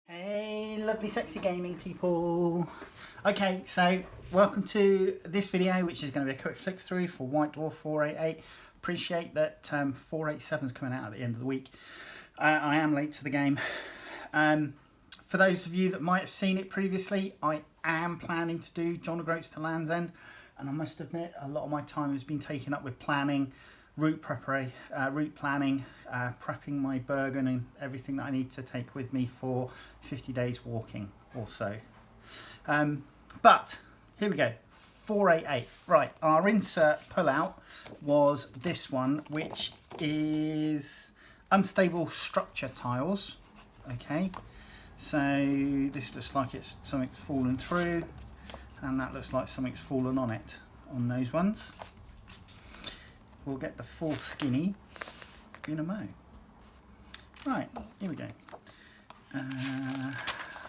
Hey lovely sexy gaming people. Okay, so welcome to this video, which is going to be a quick flick through for White Dwarf 488. Appreciate that 487 is coming out at the end of the week. I am late to the game. For those of you that might have seen it previously, I am planning to do John O'Groats to Land's End, and I must admit a lot of my time has been taken up with planning, route planning, prepping my Bergen and everything that I need to take with me for 50 days walking or so. But here we go, 488. Right, our insert pullout was this one, which is unstable structure tiles. Okay, so this looks like it's something's fallen through, and that looks like something's fallen on it, on those ones. We'll get the full skinny in a mo. Right, here we go.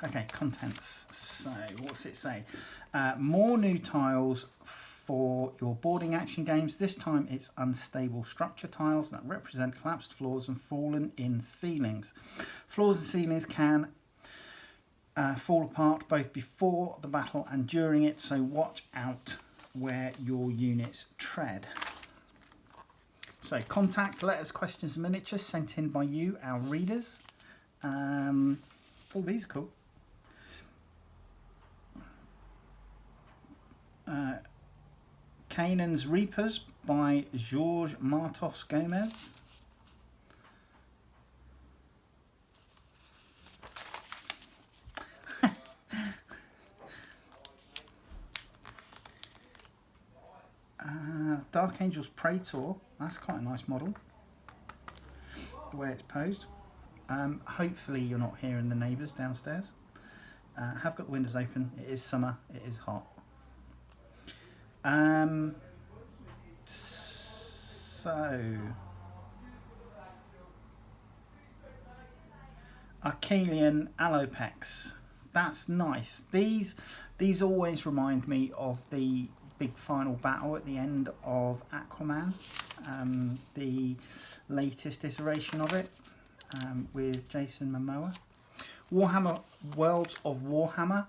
Okay, contents. So, what's it say? More new tiles for your boarding action games. This time it's unstable structure tiles that represent collapsed floors and fallen in ceilings. Floors and ceilings can fall apart both before the battle and during it, so watch out where your units tread. So contact, letters, questions, and miniatures sent in by you, our readers. Oh, these are cool. Canaan's Reapers by Jorge Martos Gomez. Dark Angels Praetor, that's quite a nice model, the way it's posed. Hopefully you're not hearing the neighbours downstairs. Have got the windows open, it is summer, it is hot. So Arcalian Alopex, that's nice. These always remind me of the big final battle at the end of Aquaman, the latest iteration of it, with Jason Momoa. Warhammer Worlds of Warhammer,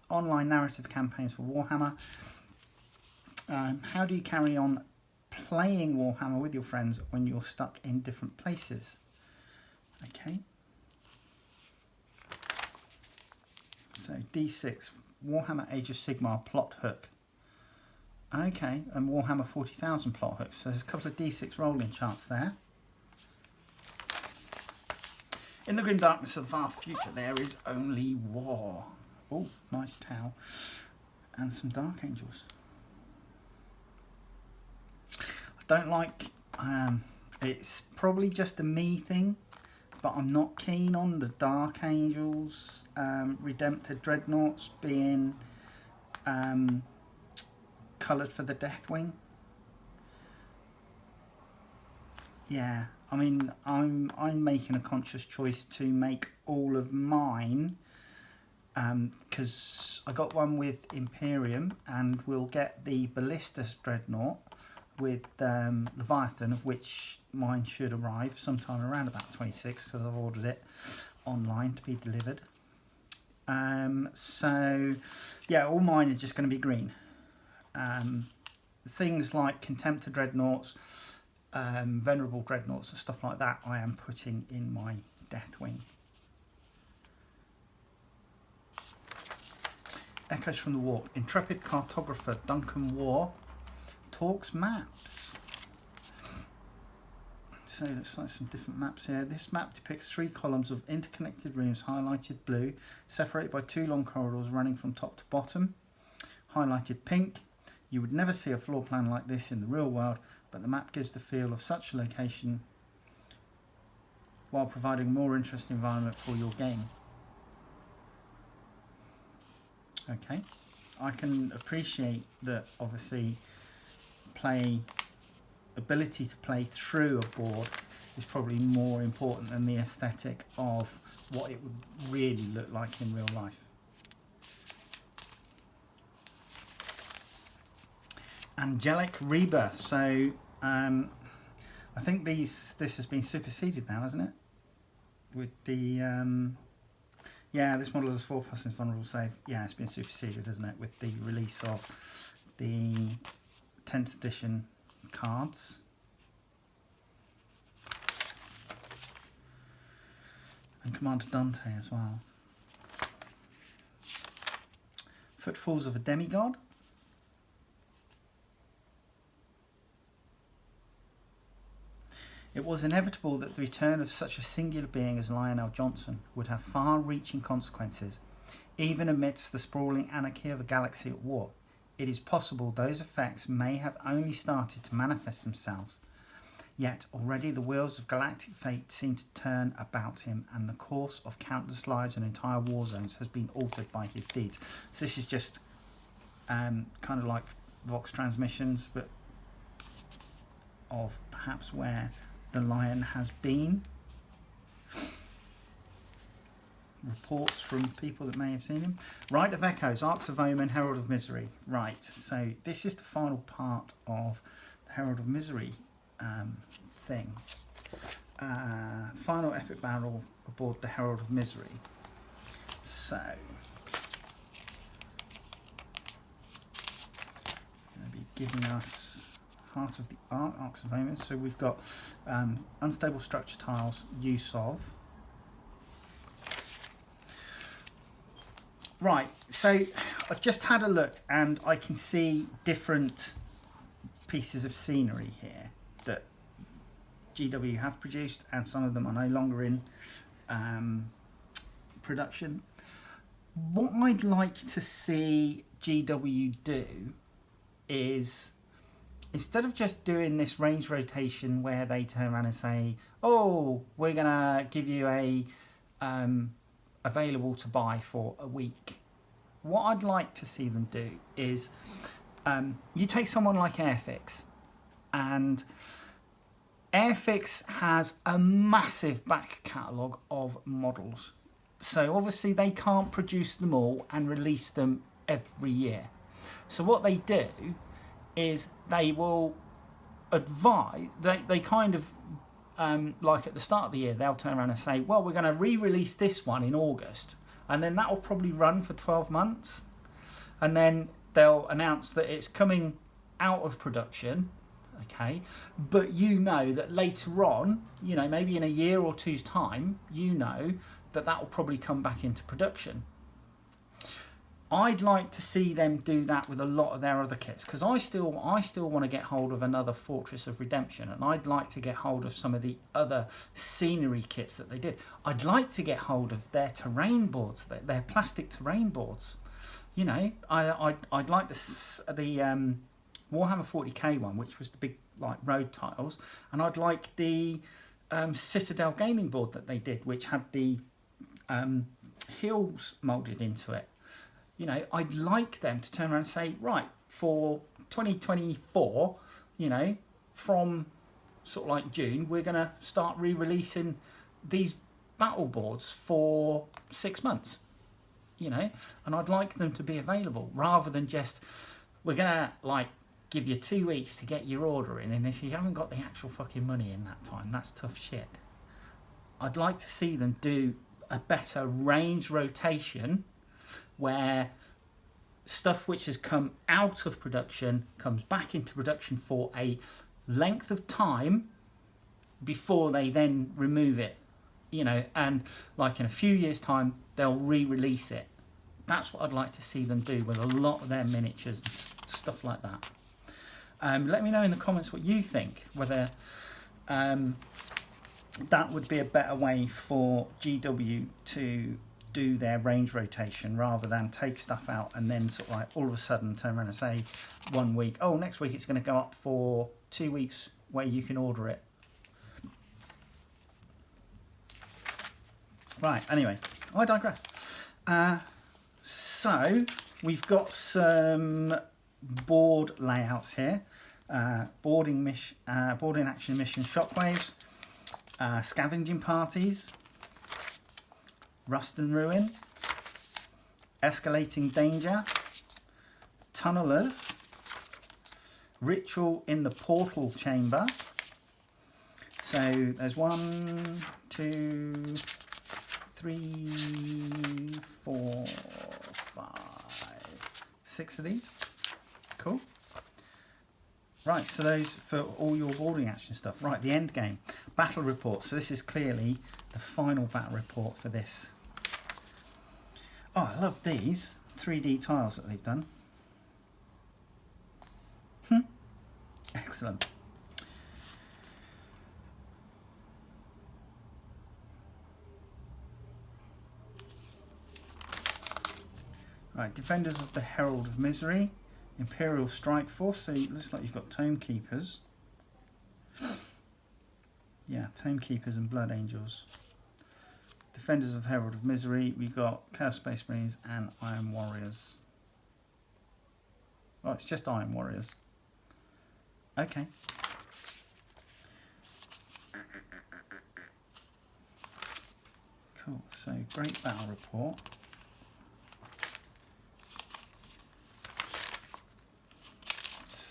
online narrative campaigns for Warhammer. How do you carry on playing Warhammer with your friends when you're stuck in different places? Okay. So D6, Warhammer Age of Sigmar plot hook. Okay, and Warhammer 40,000 plot hooks. So there's a couple of D6 rolling charts there. In the grim darkness of the far future, there is only war. Oh, nice towel. And some Dark Angels. I don't like, it's probably just a me thing, but I'm not keen on the Dark Angels Redemptor Dreadnoughts being coloured for the Deathwing. Yeah, I mean, I'm making a conscious choice to make all of mine, because I got one with Imperium, and we'll get the Ballistus Dreadnought with Leviathan, of which mine should arrive sometime around about 26, because I've ordered it online to be delivered. So yeah, all mine are just going to be green. Things like Contemptor Dreadnoughts, Venerable Dreadnoughts and stuff like that, I am putting in my Deathwing. Echoes from the Warp. Intrepid cartographer Duncan War talks maps. So it looks like some different maps here. This map depicts 3 columns of interconnected rooms highlighted blue, separated by 2 long corridors running from top to bottom, highlighted pink. You would never see a floor plan like this in the real world, but the map gives the feel of such a location while providing a more interesting environment for your game. Okay, I can appreciate that obviously ability to play through a board is probably more important than the aesthetic of what it would really look like in real life. Angelic Rebirth. So I think this has been superseded now, hasn't it? With the Yeah, this model has 4+ vulnerable save. Yeah, it's been superseded, isn't it, with the release of the 10th edition cards. And Commander Dante as well. Footfalls of a Demigod. It was inevitable that the return of such a singular being as Lionel Johnson would have far-reaching consequences, even amidst the sprawling anarchy of a galaxy at war. It is possible those effects may have only started to manifest themselves, yet already the wheels of galactic fate seem to turn about him, and the course of countless lives and entire war zones has been altered by his deeds. So this is just kind of like Vox transmissions, but of perhaps where the Lion has been. Reports from people that may have seen him. Rite of Echoes, Arcs of Omen, Herald of Misery. Right, so this is the final part of the Herald of Misery thing. Final epic battle aboard the Herald of Misery. So, going to be giving us Heart of the Arcs of Omen. So we've got unstable structure tiles, use of. Right, so I've just had a look and I can see different pieces of scenery here that GW have produced, and some of them are no longer in production. What I'd like to see GW do is, instead of just doing this range rotation where they turn around and say, oh, we're going to give you a available to buy for a week. What I'd like to see them do is, you take someone like Airfix, and Airfix has a massive back catalogue of models. So obviously they can't produce them all and release them every year. So what they do is they will advise, they kind of, like at the start of the year, they'll turn around and say, well, we're going to re-release this one in August. And then that will probably run for 12 months. And then they'll announce that it's coming out of production. Okay. But you know that later on, you know, maybe in a year or two's time, you know that that will probably come back into production. I'd like to see them do that with a lot of their other kits, because I still want to get hold of another Fortress of Redemption, and I'd like to get hold of some of the other scenery kits that they did. I'd like to get hold of their terrain boards, their plastic terrain boards. You know, I'd like the Warhammer 40k one, which was the big like road tiles, and I'd like the Citadel gaming board that they did, which had the hills moulded into it. You know, I'd like them to turn around and say, right, for 2024, you know, from sort of like June, we're going to start re-releasing these battle boards for 6 months, you know, and I'd like them to be available rather than just, we're going to like give you 2 weeks to get your order in, and if you haven't got the actual fucking money in that time, that's tough shit. I'd like to see them do a better range rotation where stuff which has come out of production comes back into production for a length of time before they then remove it, you know, and like in a few years' time they'll re-release it. That's what I'd like to see them do with a lot of their miniatures and stuff like that. Let me know in the comments what you think, whether that would be a better way for GW to do their range rotation rather than take stuff out and then sort of like all of a sudden turn around and say 1 week, oh, next week it's going to go up for 2 weeks where you can order it. Right, anyway, I digress. So we've got some board layouts here. Boarding action mission shockwaves, scavenging parties, Rust and Ruin, Escalating Danger, Tunnelers, Ritual in the Portal Chamber. So there's 1, 2, 3, 4, 5, 6 of these. Cool. Right, so those for all your boarding action stuff. Right, the end game. Battle report. So this is clearly the final battle report for this. Oh, I love these 3D tiles that they've done. Excellent. Right, Defenders of the Herald of Misery, Imperial Strike Force. So it looks like you've got Tome Keepers. Yeah, Tome Keepers and Blood Angels. Defenders of the Herald of Misery. We've got Chaos Space Marines and Iron Warriors. Oh, it's just Iron Warriors. Okay. Cool. So great battle report.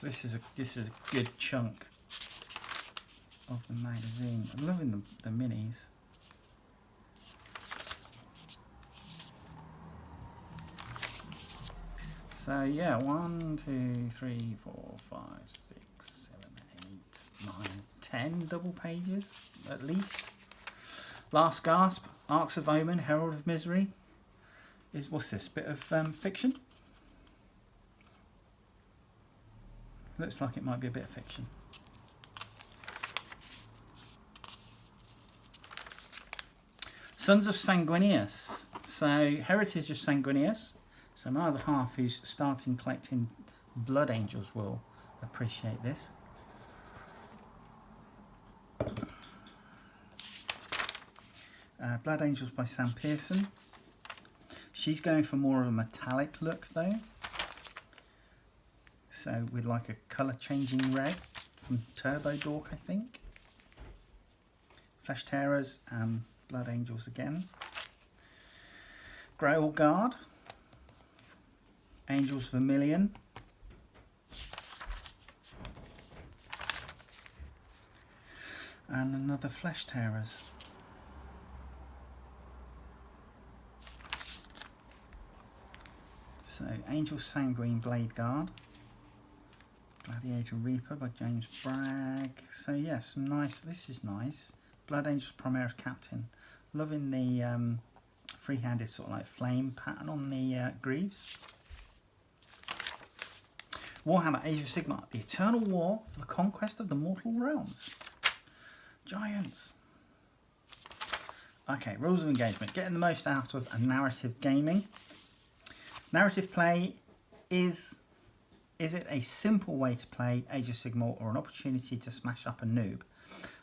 This is a good chunk of the magazine. I'm loving the minis. So yeah, 1, 2, 3, 4, 5, 6, 7, 8, 9, 10 double pages at least. Last Gasp, Arcs of Omen, Herald of Misery. What's this? Bit of fiction? Looks like it might be a bit of fiction. Sons of Sanguinius. So Heritage of Sanguinius. So my other half, who's starting collecting Blood Angels, will appreciate this. Blood Angels by Sam Pearson. She's going for more of a metallic look though. So with like a colour changing red from Turbo Dork, I think. Flesh Tearers and Blood Angels again. Grail Guard. Angels Vermilion. And another Flesh Tearers. So Angel Sanguine Blade Guard. Gladiator Reaper by James Bragg. So yeah, some nice, this is nice. Blood Angels Primaris Captain. Loving the free-handed sort of like flame pattern on the greaves. Warhammer Age of Sigmar. The Eternal War for the Conquest of the Mortal Realms. Giants. Okay, rules of engagement. Getting the most out of a narrative gaming. Narrative play is it a simple way to play Age of Sigmar or an opportunity to smash up a noob?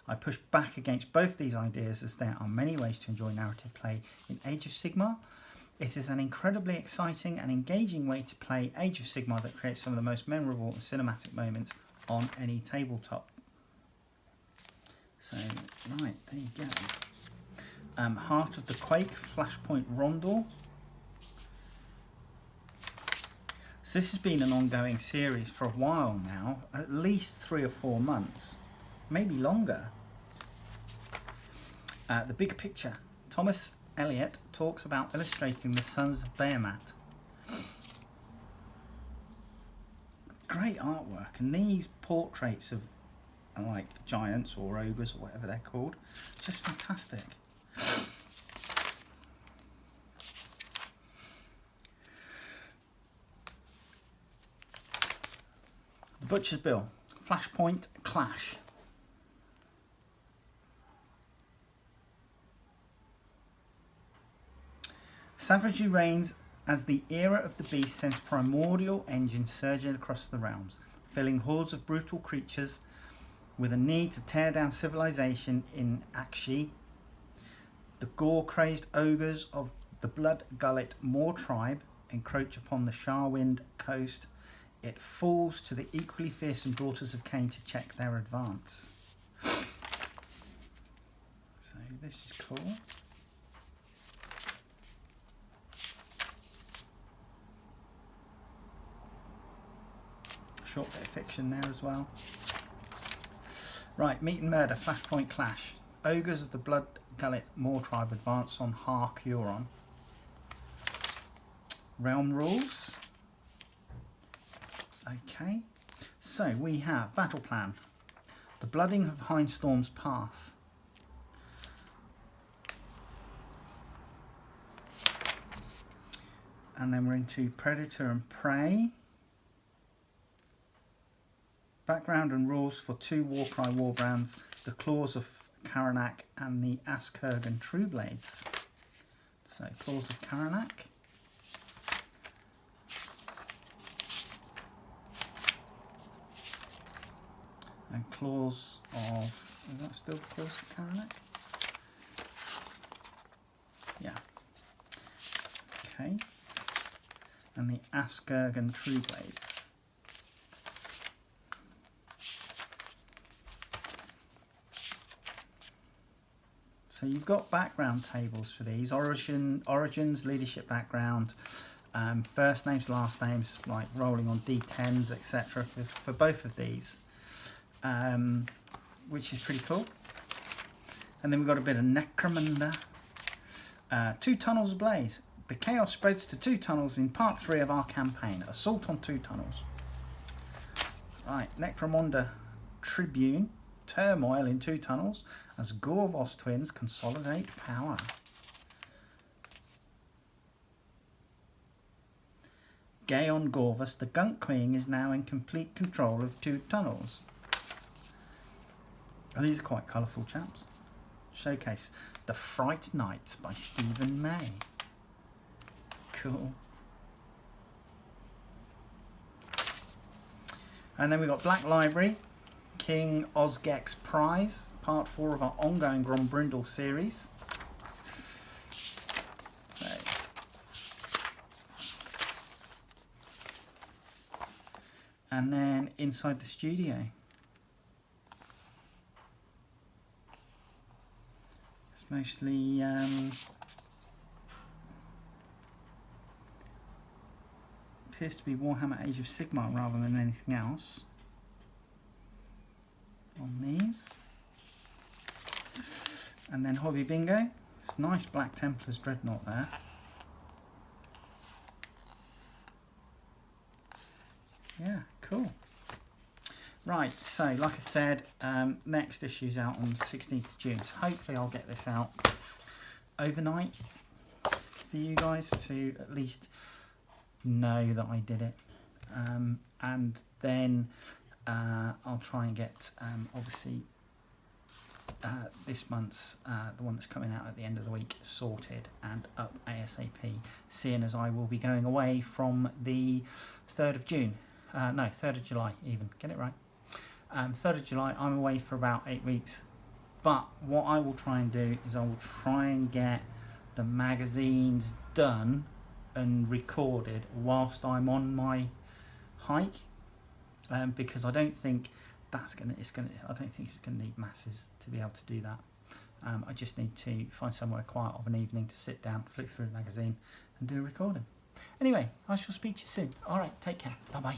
I push back against both these ideas as there are many ways to enjoy narrative play in Age of Sigmar. It is an incredibly exciting and engaging way to play Age of Sigmar that creates some of the most memorable and cinematic moments on any tabletop. So, right, there you go. Heart of the Quake, Flashpoint Rondor. So this has been an ongoing series for a while now, at least 3 or 4 months, maybe longer. The big picture. Thomas Elliott talks about illustrating the Sons of Behemat. Great artwork, and these portraits of like giants or ogres or whatever they're called, just fantastic. The Butcher's Bill, Flashpoint Clash. Savagery reigns as the era of the beast sends primordial engines surging across the realms, filling hordes of brutal creatures with a need to tear down civilization in Akshi. The gore-crazed ogres of the Blood Gullet Moor tribe encroach upon the Sharwind coast. It falls to the equally fearsome daughters of Cain to check their advance. So this is cool. Short bit of fiction there as well. Right, Meat and Murder, Flashpoint Clash. Ogres of the Blood Gullet Moor Tribe advance on Hark Huron. Realm rules. Okay, so we have battle plan. The Blooding of Hindstorm's Pass. And then we're into Predator and Prey. Background and rules for 2 Warcry Warbrands, the Claws of Karanak and the Askurgan Trueblades. So, Claws of Karanak. And Claws of... Is that still Claws of Karanak? Yeah. Okay. And the Askurgan Trueblades. So you've got background tables for these, origins, leadership background, first names, last names, like rolling on D10s, etc. for both of these, which is pretty cool. And then we've got a bit of Necromunda. 2 Tunnels Ablaze. The chaos spreads to 2 tunnels in part 3 of our campaign. Assault on 2 tunnels. Right, Necromunda Tribune. Turmoil in 2 tunnels as Gorvos twins consolidate power. Gaon Gorvos, the Gunk Queen, is now in complete control of 2 tunnels. Oh, these are quite colourful chaps. Showcase The Fright Knights by Stephen May. Cool. And then we've got Black Library. King Osgex Prize, part 4 of our ongoing Grombrindle series. So, and then Inside the Studio. It's mostly appears to be Warhammer Age of Sigmar rather than anything else on these. And then Hobby Bingo. It's nice Black Templars Dreadnought there. Yeah, cool. Right, so like I said, next issue's out on the 16th of June. So hopefully I'll get this out overnight for you guys to at least know that I did it. And then I'll try and get, obviously, this month's, the one that's coming out at the end of the week, sorted and up ASAP, seeing as I will be going away from the 3rd of June. No, 3rd of July even, get it right. 3rd of July, I'm away for about 8 weeks. But what I will try and do is I will try and get the magazines done and recorded whilst I'm on my hike. Because I don't think I don't think it's gonna need masses to be able to do that. I just need to find somewhere quiet of an evening to sit down, flick through the magazine and do a recording. Anyway, I shall speak to you soon. Alright, take care. Bye bye.